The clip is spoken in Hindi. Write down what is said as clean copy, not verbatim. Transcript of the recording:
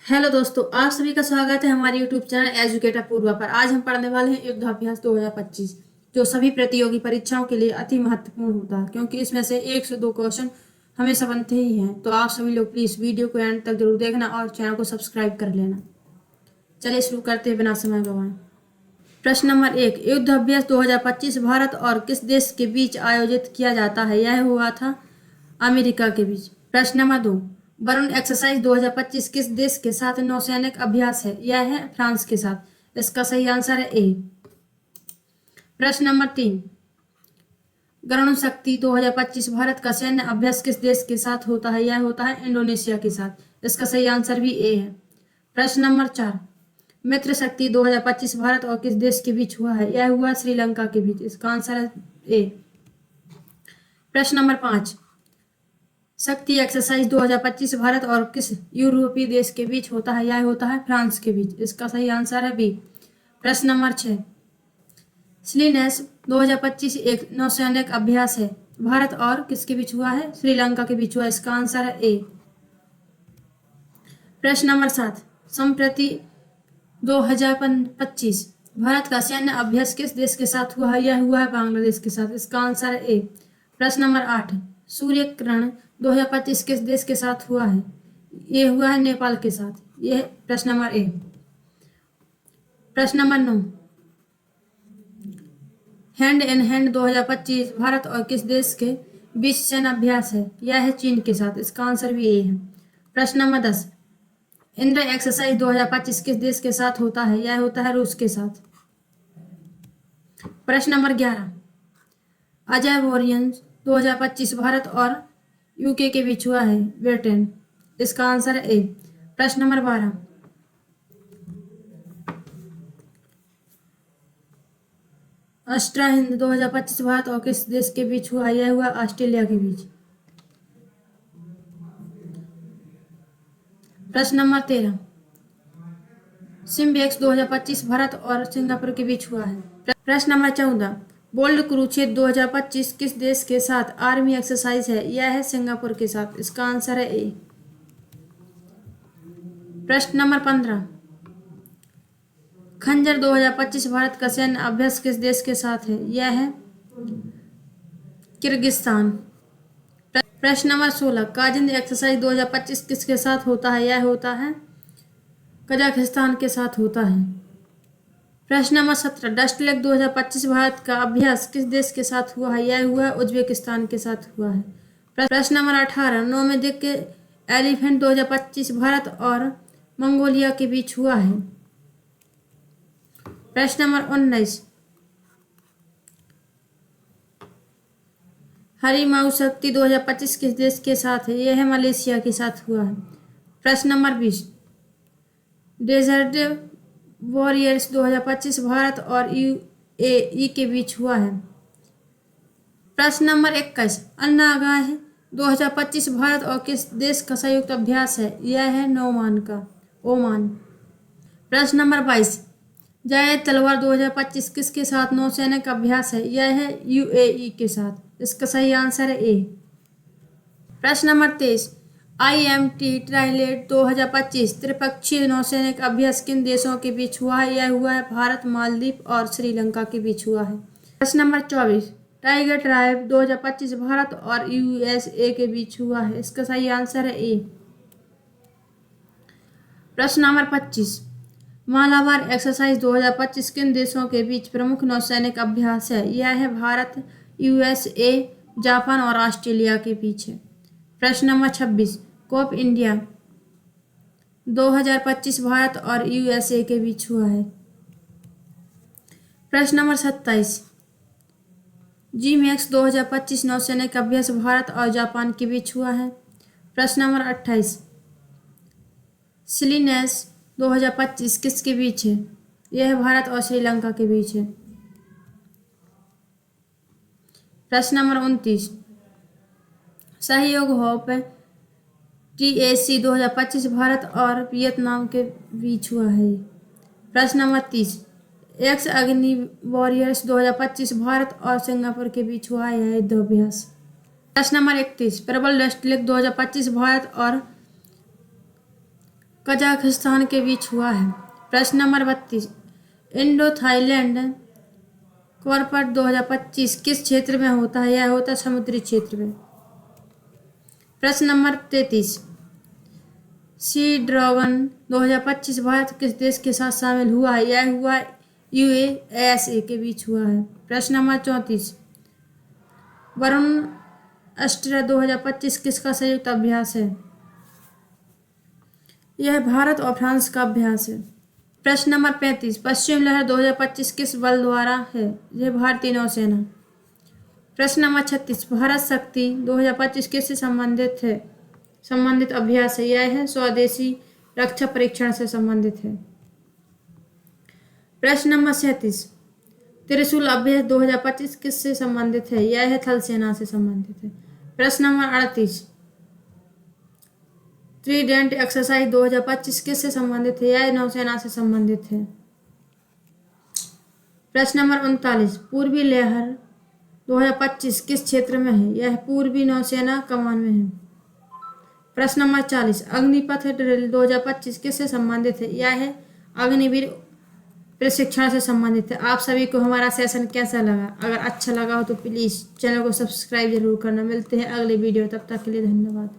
हेलो दोस्तों, आप सभी का स्वागत है हमारे यूट्यूब चैनल एजुकेटर पूर्वा पर। आज हम पढ़ने वाले हैं युद्धाभ्यास 2025, जो सभी प्रतियोगी परीक्षाओं के लिए अति महत्वपूर्ण होता है, क्योंकि इसमें से 1 से 2 क्वेश्चन हमेशा बनते ही हैं। तो आप सभी लोग प्लीज़ वीडियो को एंड तक जरूर देखना और चैनल को सब्सक्राइब कर लेना। चलिए शुरू करते हैं बिना समय गंवाए। प्रश्न नंबर 1, युद्धाभ्यास 2025 भारत और किस देश के बीच आयोजित किया जाता है? यह हुआ था अमेरिका के बीच। प्रश्न नंबर 2, वरुण एक्सरसाइज 2025 किस देश के साथ नौसैनिक अभ्यास है? यह है फ्रांस के साथ। इसका सही आंसर है ए। प्रश्न नंबर 3, गरुण शक्ति 2025 भारत का सैन्य अभ्यास किस देश के साथ होता है? यह होता है इंडोनेशिया के साथ। इसका सही आंसर भी ए है। प्रश्न नंबर 4, मित्र शक्ति 2025 भारत और किस देश के बीच हुआ है? यह हुआ श्रीलंका के बीच। इसका आंसर है ए। प्रश्न नंबर 5, शक्ति एक्सरसाइज 2025 भारत और किस यूरोपीय देश के बीच होता है? यह होता है फ्रांस के बीच। इसका सही आंसर है बी। प्रश्न नंबर 6, स्लिनेस 2025 एक नौसैनिक अभ्यास है, भारत और किसके बीच हुआ है? श्रीलंका के बीच हुआ। इसका आंसर है ए। प्रश्न नंबर 7, संप्रति 2025 भारत का सैन्य अभ्यास किस देश के साथ हुआ है? यह हुआ है बांग्लादेश के साथ। इसका आंसर है ए। प्रश्न नंबर 8, सूर्य ग्रहण 2025 किस देश के साथ हुआ है? ये हुआ है नेपाल के साथ। यह प्रश्न नंबर ए। प्रश्न number 9, hand in hand 2025 Bharat और किस देश के बीच सैन्य अभ्यास है? यह है चीन के साथ। इसका आंसर भी ए है। प्रश्न नंबर 10, इंद्र एक्सरसाइज 2025 किस देश के साथ होता है? यह होता है रूस के साथ। प्रश्न नंबर 11, अजय वॉरियंस 2025 भारत और यूके के बीच हुआ है, ब्रिटेन। इसका आंसर है ए। प्रश्न नंबर 12, अस्ट्रा हिंद 2025 भारत और किस देश के बीच हुआ है? यह हुआ ऑस्ट्रेलिया के बीच। प्रश्न नंबर 13, सिम्बेक्स 2025 भारत और सिंगापुर के बीच हुआ है। प्रश्न नंबर 14, बोल्ड कुरुक्षेत्र 2025 किस देश के साथ आर्मी एक्सरसाइज है? यह है सिंगापुर के साथ। इसका आंसर है ए। प्रश्न नंबर 15, खंजर 2025 भारत का सैन्य अभ्यास किस देश के साथ है? यह है किर्गिस्तान। प्रश्न नंबर 16, काजिंद एक्सरसाइज 2025 किसके साथ होता है? यह होता है कजाकिस्तान के साथ होता है। प्रश्न नंबर 17, डस्ट लेग 2025 भारत का अभ्यास किस देश के साथ हुआ है? यह हुआ उज्बेकिस्तान के साथ हुआ है। प्रश्न नंबर 18, नोमेदिक एलिफेंट 2025 भारत और मंगोलिया के बीच हुआ है। प्रश्न नंबर 19, हरिमाऊ शक्ति 2025 किस देश के साथ है? यह है मलेशिया के साथ हुआ है। प्रश्न नंबर 20, डेजर्ट वॉरियर्स 2025 भारत और यूएई के बीच हुआ है। प्रश्न नंबर 21, अन्नागाह 2025 भारत और किस देश का संयुक्त अभ्यास है? यह है ओमान का, ओमान। प्रश्न नंबर 22, जायद तलवार 2025 किसके साथ नौसैनिक अभ्यास है? यह है यूएई के साथ। इसका सही आंसर है ए। प्रश्न नंबर 23, IMT ट्राइलेट 2025 त्रिपक्षीय नौसैनिक अभ्यास किन देशों के बीच हुआ है? यह हुआ है भारत, मालदीव और श्रीलंका के बीच हुआ है। प्रश्न नंबर 24, टाइगर ट्राइब 2025 भारत और USA के बीच हुआ है। इसका सही आंसर है ए। प्रश्न नंबर 25, मालाबार एक्सरसाइज 2025 किन देशों के बीच प्रमुख नौसैनिक अभ्यास है? यह है भारत, USA, जापान और ऑस्ट्रेलिया के बीच है। प्रश्न नंबर 26, कोप इंडिया 2025 भारत और USA के बीच हुआ है। प्रश्न नंबर 27, GMAX 2025 नौसैनिक अभ्यास भारत और जापान के बीच हुआ है। प्रश्न नंबर 28, स्लिनेस 2025 किसके बीच है? यह भारत और श्रीलंका के बीच है। प्रश्न नंबर 29, सहयोग होप TAC 2025 भारत और वियतनाम के बीच हुआ है। प्रश्न नंबर 30, एक्स अग्नि वॉरियर्स 2025 भारत और सिंगापुर के बीच हुआ है युद्धाभ्यास। प्रश्न नंबर 31, प्रबल डस्ट लेग 2025 भारत और कजाकिस्तान के बीच हुआ है। प्रश्न नंबर 32, इंडो थाईलैंड कॉर्पोरेट 2025 किस क्षेत्र में होता है? यह होता है समुद्री क्षेत्र में। प्रश्न नंबर 33, सी ड्रैगन 2025 भारत किस देश के साथ शामिल हुआ है? यह हुआ यूएसए के बीच हुआ है। प्रश्न नंबर 34, वरुण अस्ट्रिया 2025 किसका संयुक्त अभ्यास है? यह भारत और फ्रांस का अभ्यास है। प्रश्न नंबर 35, पश्चिम लहर 2025 किस बल द्वारा है? यह भारतीय नौसेना। प्रश्न नंबर 36, भारत शक्ति 2025 किससे संबंधित है? संबंधित अभ्यास है। यह है स्वदेशी रक्षा परीक्षण से संबंधित है। प्रश्न नंबर 37, त्रिशूल अभ्यास 2025 किससे संबंधित है? यह है थल सेना से संबंधित है। प्रश्न नंबर 38, ट्रीडेंट एक्सरसाइज 2025 किससे संबंधित है? यह नौसेना से संबंधित है। प्रश्न नंबर 39, पूर्वी लहर 2025 किस क्षेत्र में है? यह पूर्वी नौसेना कमान में है। प्रश्न नंबर 40, अग्निपथ ड्रिल 2025 किससे संबंधित है? यह है अग्निवीर प्रशिक्षण से संबंधित है। आप सभी को हमारा सेशन कैसा लगा? अगर अच्छा लगा हो तो प्लीज़ चैनल को सब्सक्राइब जरूर करना। मिलते हैं अगले वीडियो, तब तक के लिए धन्यवाद।